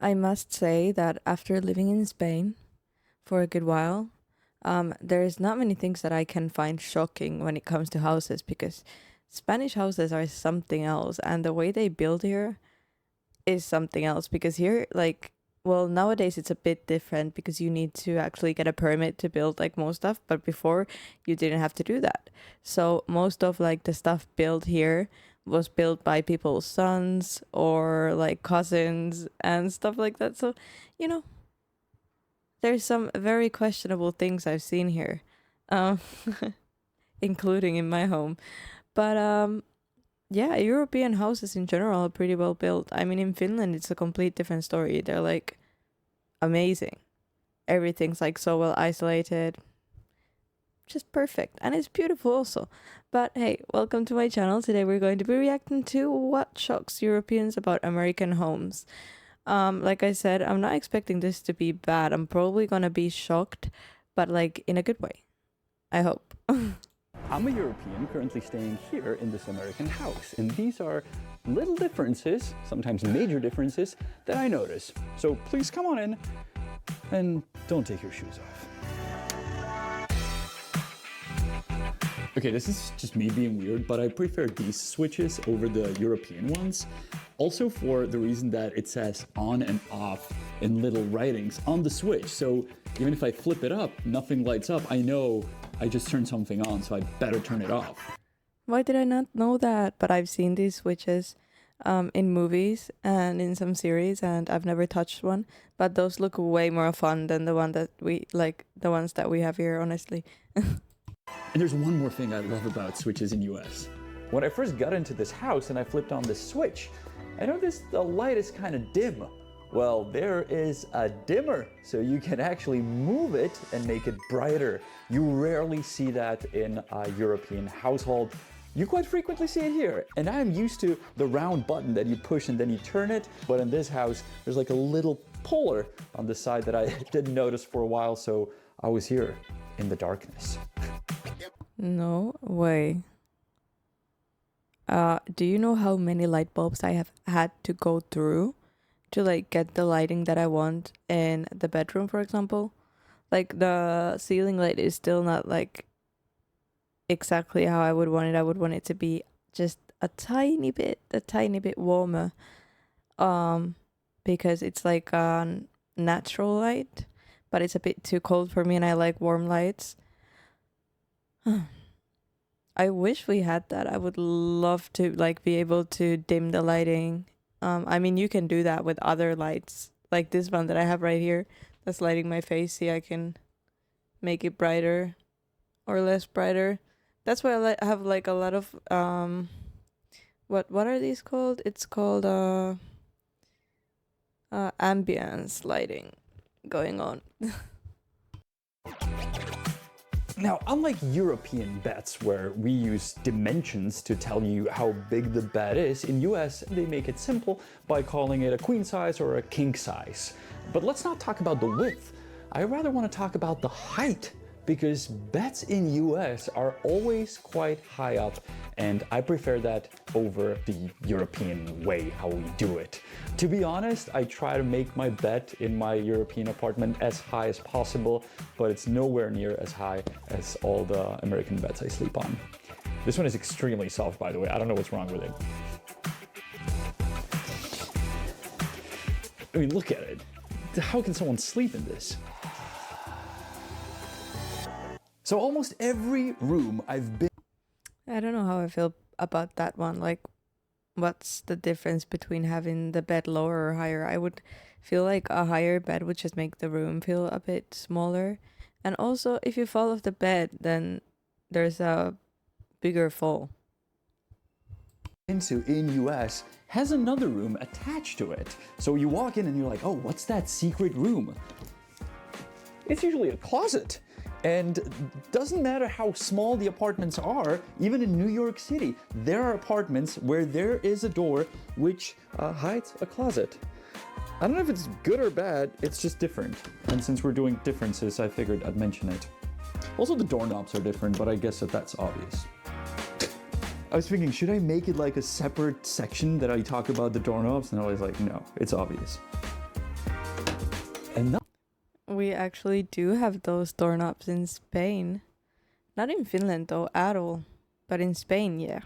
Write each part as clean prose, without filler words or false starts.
I must say that after living in Spain for a good while, there's not many things that I can find shocking when it comes to houses because Spanish houses are something else, and the way they build here is something else. Because here, like, well, nowadays it's a bit different because you need to actually get a permit to build like most stuff, but before you didn't have to do that. So most of like the stuff built here was built by people's sons or like cousins and stuff like that. So, you know, there's some very questionable things I've seen here, um, including in my home. But yeah, European houses in general are pretty well built. I mean, in Finland, it's a complete different story. They're like amazing. Everything's like so well isolated, just perfect, and it's beautiful also. But hey, welcome to my channel. Today we're going to be reacting to what shocks Europeans about American homes. Like I said, I'm not expecting this to be bad. I'm probably gonna be shocked, but like in a good way. I hope. I'm a European currently staying here in this American house, and these are little differences, sometimes major differences, that I notice. So please come on in and don't take your shoes off. Okay, this is just me being weird, but I prefer these switches over the European ones. Also for the reason that it says on and off in little writings on the switch. So even if I flip it up, nothing lights up. I know I just turned something on, so I better turn it off. Why did I not know that? But I've seen these switches in movies and in some series, and I've never touched one. But those look way more fun than the one that we like, the ones that we have here, honestly. And there's one more thing I love about switches in US. When I first got into this house and I flipped on this switch, I noticed the light is kind of dim. Well, there is a dimmer, so you can actually move it and make it brighter. You rarely see that in a European household. You quite frequently see it here, and I'm used to the round button that you push and then you turn it, but in this house, there's like a little puller on the side that I didn't notice for a while, so I was here in the darkness. No way. Do you know how many light bulbs I have had to go through to like get the lighting that I want in the bedroom, for example? Like the ceiling light is still not like exactly how I would want it. I would want it to be just a tiny bit warmer. Because it's like a natural light, but it's a bit too cold for me and I like warm lights. I wish we had that. I would love to like be able to dim the lighting. I mean, you can do that with other lights, like this one that I have right here that's lighting my face. See, I can make it brighter or less brighter. That's why I have like a lot of what are these called? It's called ambience lighting going on. Now, unlike European beds where we use dimensions to tell you how big the bed is, in US they make it simple by calling it a queen size or a king size. But let's not talk about the width. I rather want to talk about the height, because beds in US are always quite high up, and I prefer that over the European way how we do it. To be honest, I try to make my bed in my European apartment as high as possible, but it's nowhere near as high as all the American beds I sleep on. This one is extremely soft, by the way. I don't know what's wrong with it. I mean, look at it. How can someone sleep in this? So almost every room I've been... I don't know how I feel about that one. Like, what's the difference between having the bed lower or higher? I would feel like a higher bed would just make the room feel a bit smaller. And also, if you fall off the bed, then there's a bigger fall. Into in US has another room attached to it. So you walk in and you're like, oh, what's that secret room? It's usually a closet. And doesn't matter how small the apartments are, even in New York City, there are apartments where there is a door which hides a closet. I don't know if it's good or bad, it's just different. And since we're doing differences, I figured I'd mention it. Also, the doorknobs are different, but I guess that's obvious. I was thinking, should I make it like a separate section that I talk about the doorknobs? And I was like, no, it's obvious. We actually do have those doorknobs in Spain. Not in Finland though at all, but in Spain, yeah.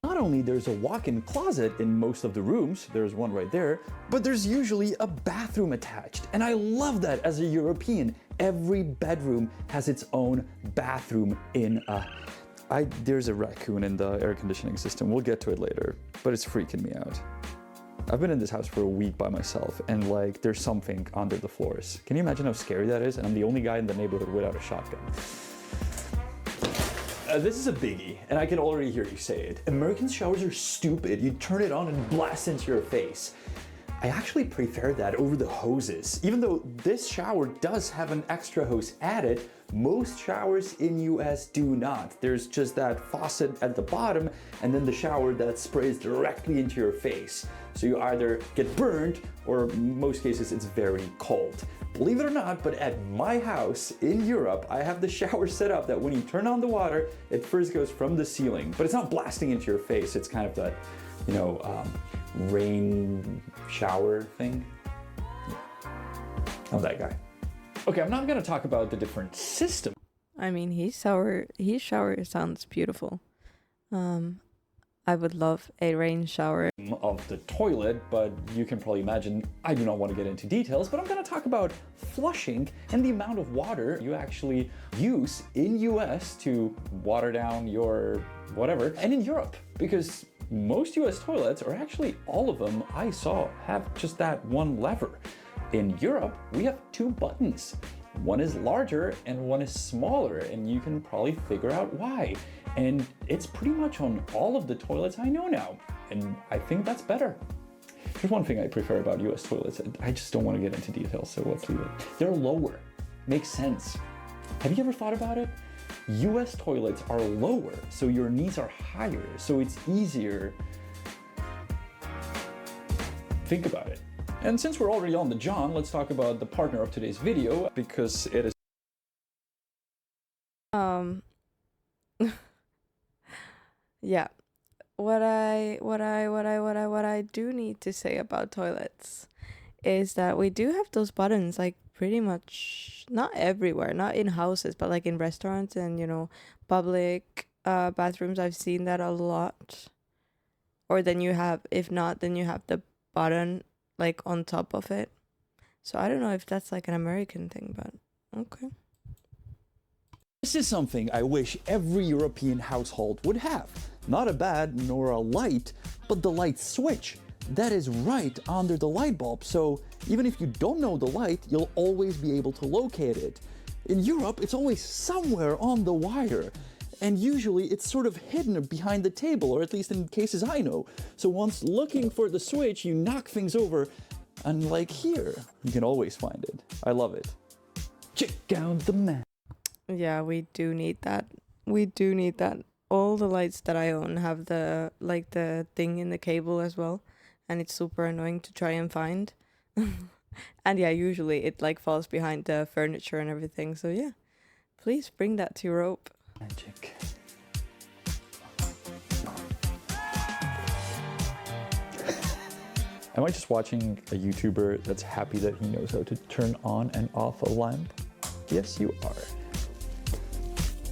Not only there's a walk-in closet in most of the rooms, there's one right there, but there's usually a bathroom attached. And I love that as a European. Every bedroom has its own bathroom in there's a raccoon in the air conditioning system. We'll get to it later, but it's freaking me out. I've been in this house for a week by myself and like there's something under the floors. Can you imagine how scary that is? And I'm the only guy in the neighborhood without a shotgun. This is a biggie, and I can already hear you say it. American showers are stupid. You turn it on and blast into your face. I actually prefer that over the hoses. Even though this shower does have an extra hose added, most showers in US do not. There's just that faucet at the bottom and then the shower that sprays directly into your face. So you either get burned or in most cases it's very cold. Believe it or not, but at my house in Europe, I have the shower set up that when you turn on the water, it first goes from the ceiling, but it's not blasting into your face. It's kind of that, you know, rain shower thing. I'm that guy. Okay, I'm not gonna talk about the different systems I mean, his shower sounds beautiful. I would love a rain shower. of the toilet, but you can probably imagine I do not want to get into details, but I'm gonna talk about flushing and the amount of water you actually use in US to water down your whatever, and in Europe, because most US toilets, or actually all of them I saw, have just that one lever. In Europe, we have two buttons. One is larger and one is smaller, and you can probably figure out why. And it's pretty much on all of the toilets I know now, and I think that's better. There's one thing I prefer about US toilets. I just don't want to get into details, so let's leave it. They're lower. Makes sense. Have you ever thought about it? US toilets are lower, so your knees are higher, so it's easier. Think about it. And since we're already on the John, let's talk about the partner of today's video, because it is Yeah. What I do need to say about toilets is that we do have those buttons like pretty much not everywhere, not in houses, but like in restaurants and, you know, public bathrooms. I've seen that a lot. Or then you have, if not, then you have the button like on top of it. So I don't know if that's like an American thing, but okay. This is something I wish every European household would have. Not a bed nor a light, but the light switch. That is right under the light bulb, so even if you don't know the light, you'll always be able to locate it. In Europe, it's always somewhere on the wire, and usually it's sort of hidden behind the table, or at least in cases I know. So once looking for the switch, you knock things over, and like here, you can always find it. I love it. Check out the map. Yeah, we do need that. We do need that. All the lights that I own have the like the thing in the cable as well, and it's super annoying to try and find. And yeah, usually it like falls behind the furniture and everything. So yeah, please bring that to Europe. Magic. Am I just watching a YouTuber that's happy that he knows how to turn on and off a lamp? Yes, you are.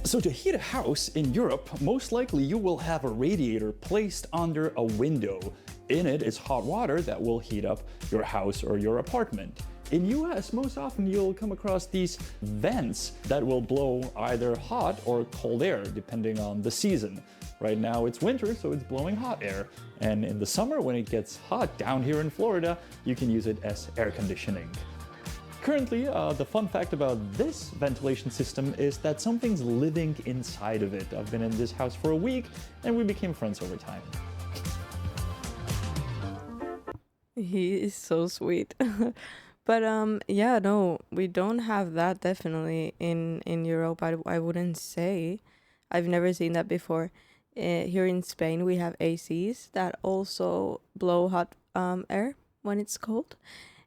So to heat a house in Europe, most likely you will have a radiator placed under a window. In it is hot water that will heat up your house or your apartment. In US, most often you'll come across these vents that will blow either hot or cold air, depending on the season. Right now it's winter, so it's blowing hot air. And in the summer, when it gets hot down here in Florida, you can use it as air conditioning. Currently, the fun fact about this ventilation system is that something's living inside of it. I've been in this house for a week, and we became friends over time. He is so sweet. But yeah, no, we don't have that definitely in Europe. I wouldn't say. I've never seen that before. Here in Spain, we have ACs that also blow hot air when it's cold.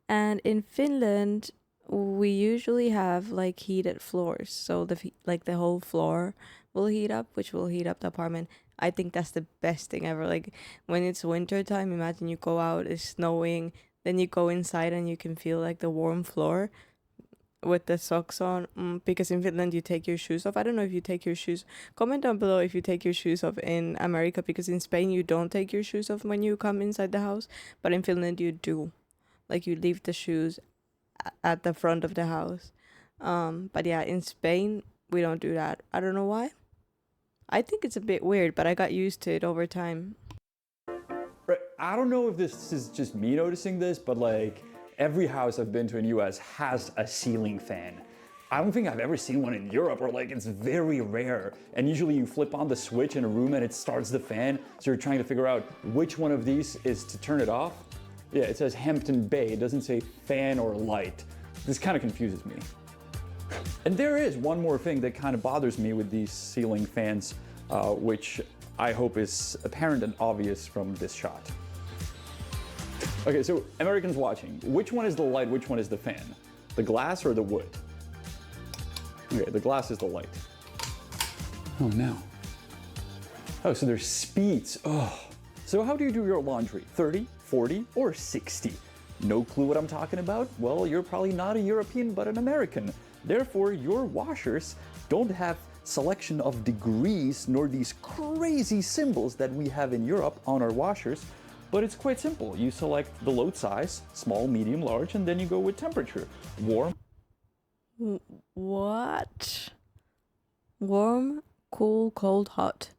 And in Finland, we usually have like heated floors, so the whole floor will heat up, which will heat up the apartment. I think that's the best thing ever. Like when it's winter time, imagine you go out, it's snowing, then you go inside and you can feel like the warm floor. with the socks on, because in Finland you take your shoes off. I don't know if you take your shoes. Comment down below if you take your shoes off in America, because in Spain you don't take your shoes off when you come inside the house, but in Finland you do. Like you leave the shoes at the front of the house. But yeah, in Spain we don't do that. I don't know why. I think it's a bit weird, but I got used to it over time. Right. I don't know if this is just me noticing this, but like every house I've been to in the US has a ceiling fan. I don't think I've ever seen one in Europe, or like it's very rare. And usually you flip on the switch in a room and it starts the fan. So you're trying to figure out which one of these is to turn it off. Yeah, it says Hampton Bay. It doesn't say fan or light. This kind of confuses me. And there is one more thing that kind of bothers me with these ceiling fans, which I hope is apparent and obvious from this shot. Okay, so Americans watching, which one is the light, which one is the fan? The glass or the wood? Okay, the glass is the light. Oh no. Oh, so there's speeds. Oh. So how do you do your laundry? 30, 40, or 60? No clue what I'm talking about? Well, you're probably not a European, but an American. Therefore, your washers don't have selection of degrees nor these crazy symbols that we have in Europe on our washers, but it's quite simple. You select the load size, small, medium, large, and then you go with temperature. Warm. What? Warm, cool, cold, hot.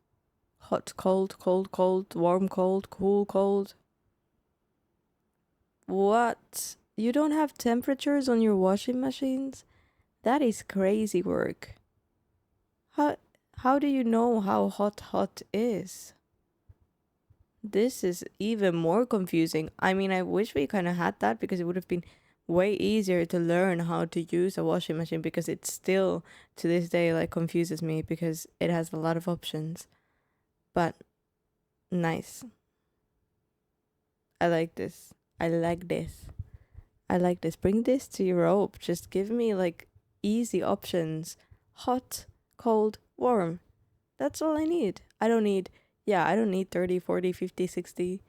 Hot, cold, cold, cold, warm, cold, cool, cold. What? You don't have temperatures on your washing machines? That is crazy work. How do you know how hot is? This is even more confusing. I mean, I wish we kind of had that, because it would have been way easier to learn how to use a washing machine, because it still to this day like confuses me because it has a lot of options. But nice. I like this. I like this. I like this. Bring this to Europe. Just give me like easy options. Hot, cold, warm. That's all I need. I don't need 30, 40, 50, 60.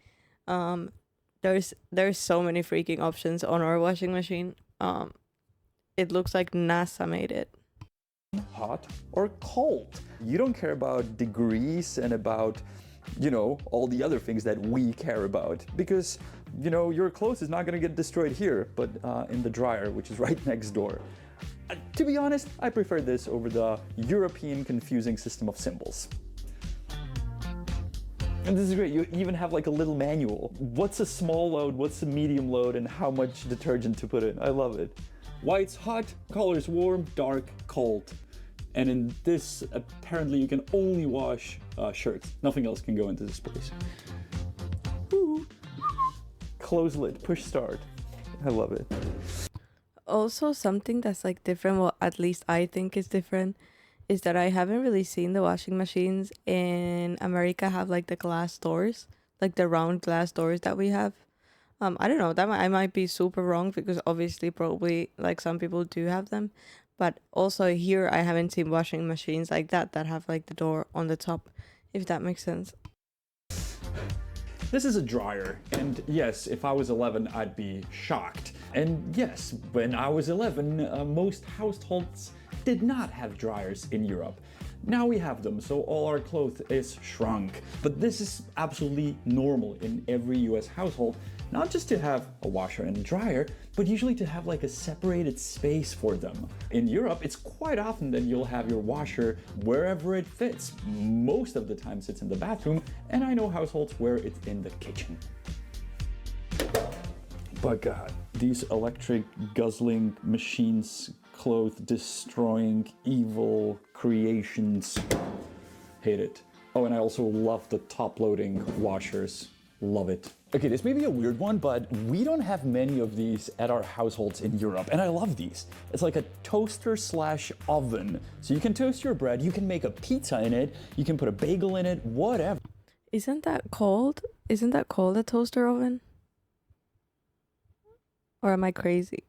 There's so many freaking options on our washing machine. It looks like NASA made it. Hot or cold. You don't care about degrees and about, you know, all the other things that we care about, because, you know, your clothes is not going to get destroyed here, but in the dryer, which is right next door. To be honest, I prefer this over the European confusing system of symbols. And this is great. You even have like a little manual. What's a small load, what's a medium load, and how much detergent to put in. I love it. White's hot, color's warm, dark, cold. And in this, apparently you can only wash shirts. Nothing else can go into this place. Woo. Close lid, push start. I love it. Also, something that's like different, well, at least I think is different, is that I haven't really seen the washing machines in America have like the glass doors, like the round glass doors that we have. I don't know, I might be super wrong, because obviously probably like some people do have them, but also here I haven't seen washing machines like that have like the door on the top, if that makes sense. This is a dryer, and yes, if I was 11, I'd be shocked. And yes, when I was 11, most households did not have dryers in Europe. Now we have them, so all our clothes is shrunk. But this is absolutely normal in every US household, not just to have a washer and a dryer, but usually to have like a separated space for them. In Europe, it's quite often that you'll have your washer wherever it fits. Most of the times it's in the bathroom, and I know households where it's in the kitchen. But God, these electric guzzling machines, clothes destroying evil creations. Hate it. Oh, and I also love the top loading washers. Love it. Okay, this may be a weird one, but we don't have many of these at our households in Europe, and I love these. It's like a toaster slash oven. So you can toast your bread, you can make a pizza in it, you can put a bagel in it, whatever. Isn't that called a toaster oven? Or am I crazy?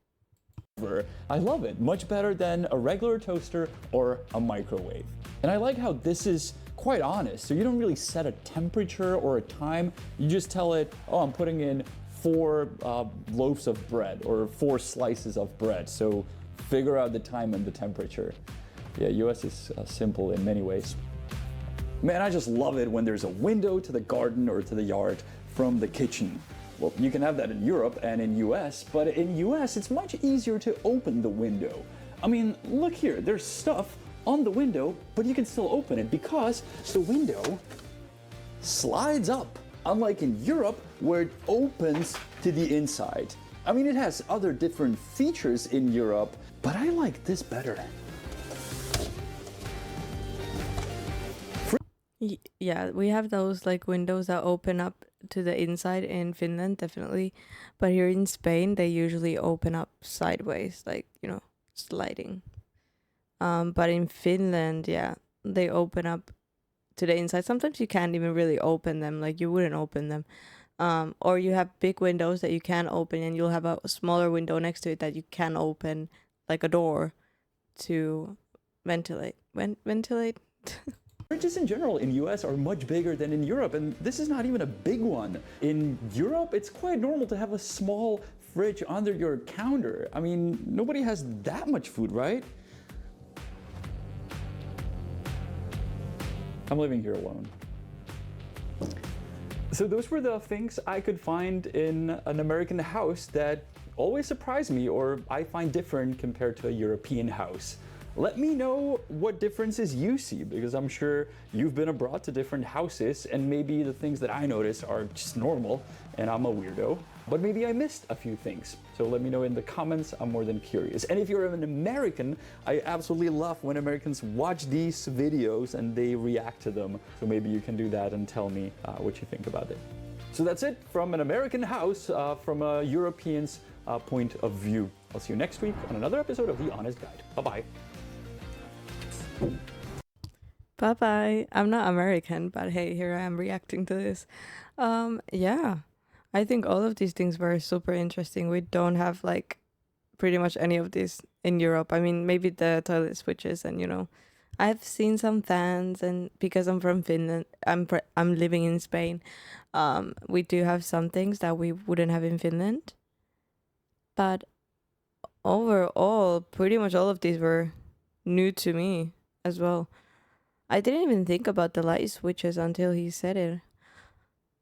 I love it. Much better than a regular toaster or a microwave. And I like how this is quite honest. So you don't really set a temperature or a time. You just tell it, oh, I'm putting in 4 loaves of bread or 4 slices of bread. So figure out the time and the temperature. Yeah, US is simple in many ways. Man, I just love it when there's a window to the garden or to the yard from the kitchen. Well, you can have that in Europe and in US, but in US it's much easier to open the window. I mean, look here, there's stuff on the window, but you can still open it because the window slides up, unlike in Europe where it opens to the inside. I mean, it has other different features in Europe, but I like this better. Yeah, we have those like windows that open up to the inside in Finland, definitely. But here in Spain, they usually open up sideways, like, you know, sliding. But in Finland, yeah, they open up to the inside. Sometimes you can't even really open them, like you wouldn't open them. Or you have big windows that you can open, and you'll have a smaller window next to it that you can open, like a door, to ventilate. Ventilate. Fridges in general in US are much bigger than in Europe, and this is not even a big one. In Europe, it's quite normal to have a small fridge under your counter. I mean, nobody has that much food, right? I'm living here alone. So those were the things I could find in an American house that always surprise me or I find different compared to a European house. Let me know what differences you see, because I'm sure you've been abroad to different houses and maybe the things that I notice are just normal and I'm a weirdo, but maybe I missed a few things. So let me know in the comments, I'm more than curious. And if you're an American, I absolutely love when Americans watch these videos and they react to them. So maybe you can do that and tell me what you think about it. So that's it from an American house, from a European's point of view. I'll see you next week on another episode of The Honest Guide. Bye-bye. Bye bye. I'm not American, but hey, here I am reacting to this. Yeah, I think all of these things were super interesting. We don't have like pretty much any of this in Europe. I mean, maybe the toilet switches, and you know, I've seen some fans, and because I'm from Finland, I'm living in Spain. We do have some things that we wouldn't have in Finland, but overall, pretty much all of these were new to me as well. I didn't even think about the light switches until he said it.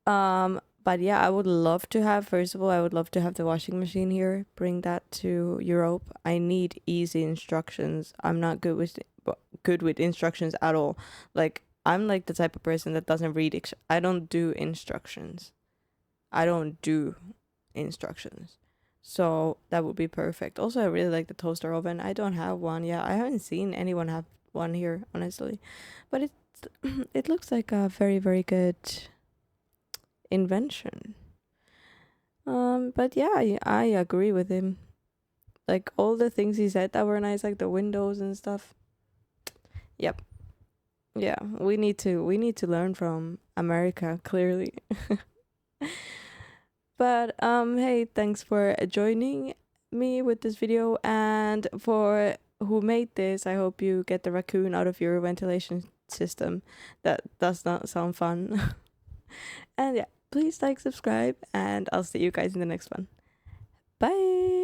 But yeah, I would love to have, first of all, I would love to have the washing machine here. Bring that to Europe. I need easy instructions. I'm not good with instructions at all. Like, I'm like the type of person that doesn't read. I don't do instructions. I don't do instructions. So that would be perfect. Also, I really like the toaster oven. I don't have one. Yeah, I haven't seen anyone have one here, honestly, but it looks like a very, very good invention. But yeah, I agree with him. Like all the things he said that were nice, like the windows and stuff. Yep. Yeah, we need to learn from America, clearly. But hey, thanks for joining me with this video, and for who made this, I hope you get the raccoon out of your ventilation system. That does not sound fun. And yeah, please like, subscribe, and I'll see you guys in the next one. Bye.